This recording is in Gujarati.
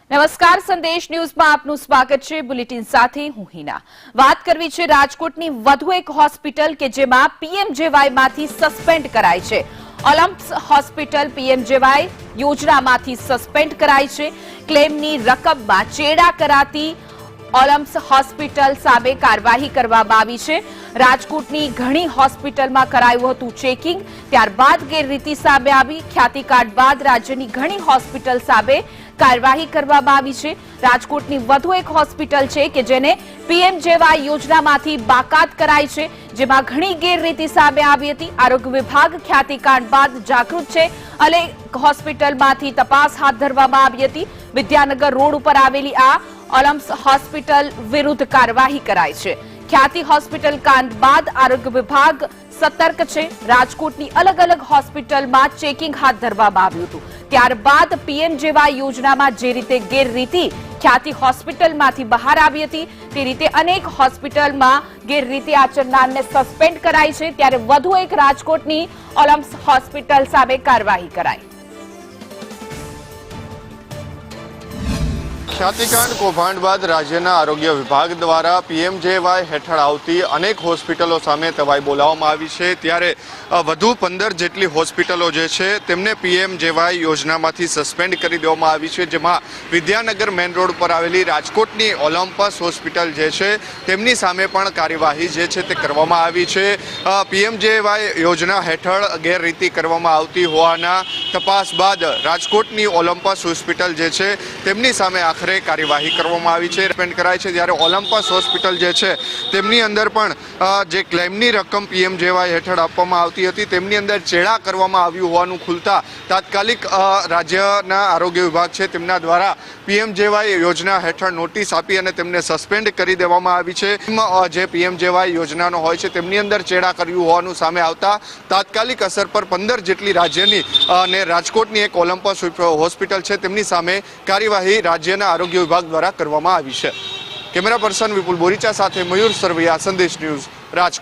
નમસ્કાર, સંદેશ ન્યૂઝમાં આપનું સ્વાગત છે। બુલેટિન સાથે હું હિના। વાત કરવી છે રાજકોટની વધુ એક હોસ્પિટલ કે જેમાં પીએમજેવાયમાંથી સસ્પેન્ડ કરાઈ છે। ઓલિમ્પસ હોસ્પિટલ પીએમજેવાય યોજનામાંથી સસ્પેન્ડ કરાઈ છે। ક્લેમની રકમમાં ચેડા કરાતી ઓલિમ્પસ હોસ્પિટલ સામે કાર્યવાહી કરવામાં આવી છે। રાજકોટની ઘણી હોસ્પિટલમાં કરાયું હતું ચેકિંગ, ત્યારબાદ ગેરરીતિ સામે આવી। ખ્યાતિ કાર્ડ બાદ રાજ્યની ઘણી હોસ્પિટલ સામે કાર્યવાહી કરવામાં આવી છે। રાજકોટની વધુ એક હોસ્પિટલ છે કે જેને પીએમજેવાય યોજનામાંથી બાકાત કરાઈ છે, જેમાં ઘણી ગેરરીતિ સામે આવી હતી। આરોગ્ય વિભાગ ખ્યાતિ કાર્ડ બાદ જાગૃત છે અને હોસ્પિટલમાંથી તપાસ હાથ ધરવામાં આવી હતી। વિદ્યાનગર રોડ ઉપર આવેલી આ ઓલિમ્પસ હોસ્પિટલ વિરુદ્ધ કાર્યવાહી કરાઈ છે। ખ્યાતિ હોસ્પિટલ કાંડ બાદ આરોગ્ય વિભાગ સતર્ક છે। રાજકોટની અલગ અલગ હોસ્પિટલમાં ચેકિંગ હાથ ધરવામાં આવ્યું હતું। ત્યારબાદ પીએમજેવાય યોજનામાં જે રીતે ગેરરીતિ ખ્યાતિ હોસ્પિટલમાંથી બહાર આવી હતી તે રીતે અનેક હોસ્પિટલમાં ગેરરીતિ આચરનારને સસ્પેન્ડ કરાઈ છે। ત્યારે વધુ એક રાજકોટની ઓલિમ્પસ હોસ્પિટલ સામે કાર્યવાહી કરાઈ। ખ્યાતિકાંડ કૌભાંડ બાદ રાજ્યના આરોગ્ય વિભાગ દ્વારા પીએમજેવાય હેઠળ આવતી અનેક હોસ્પિટલો સામે તવાઈ બોલાવવામાં આવી છે। ત્યારે વધુ 15 જેટલી હોસ્પિટલો જે છે તેમને પીએમજેવાય યોજનામાંથી સસ્પેન્ડ કરી દેવામાં આવી છે, જેમાં વિદ્યાનગર મેઇન રોડ પર આવેલી રાજકોટની ઓલિમ્પસ હોસ્પિટલ જે છે તેમની સામે પણ કાર્યવાહી જે છે તે કરવામાં આવી છે। પીએમજેવાય યોજના હેઠળ ગેરરીતિ કરવામાં આવતી હોવાના તપાસ બાદ રાજકોટની ઓલિમ્પસ હોસ્પિટલ જે છે તેમની સામે આખરે કાર્યવાહી કરવામાં આવી છે, સસ્પેન્ડ કરાય છે। જ્યારે ઓલિમ્પસ હોસ્પિટલ જે છે તેમની અંદર પણ જે ક્લેમની રકમ પીએમજેવાય હેઠળ આપવામાં આવતી હતી તેમની અંદર ચેડા કરવામાં આવ્યું હોવાનું ખુલતા તાત્કાલિક રાજ્યના આરોગ્ય વિભાગ છે તેમના દ્વારા પીએમજેવાય યોજના હેઠળ નોટિસ આપી અને તેમને સસ્પેન્ડ કરી દેવામાં આવી છે। જે પીએમજેવાય યોજનાનો હોય છે તેમની અંદર ચેડા કર્યું હોવાનું સામે આવતા તાત્કાલિક અસર પર 15 જેટલી રાજ્યની અને રાજકોટની એક ઓલિમ્પસ હોસ્પિટલ છે તેમની સામે કાર્યવાહી રાજ્યના આરોગ્ય વિભાગ દ્વારા કરવામાં આવી છે। કેમેરા પર્સન વિપુલ બોરીચા સાથે મયુર સરવૈયા, સંદેશ ન્યૂઝ, રાજકોટ।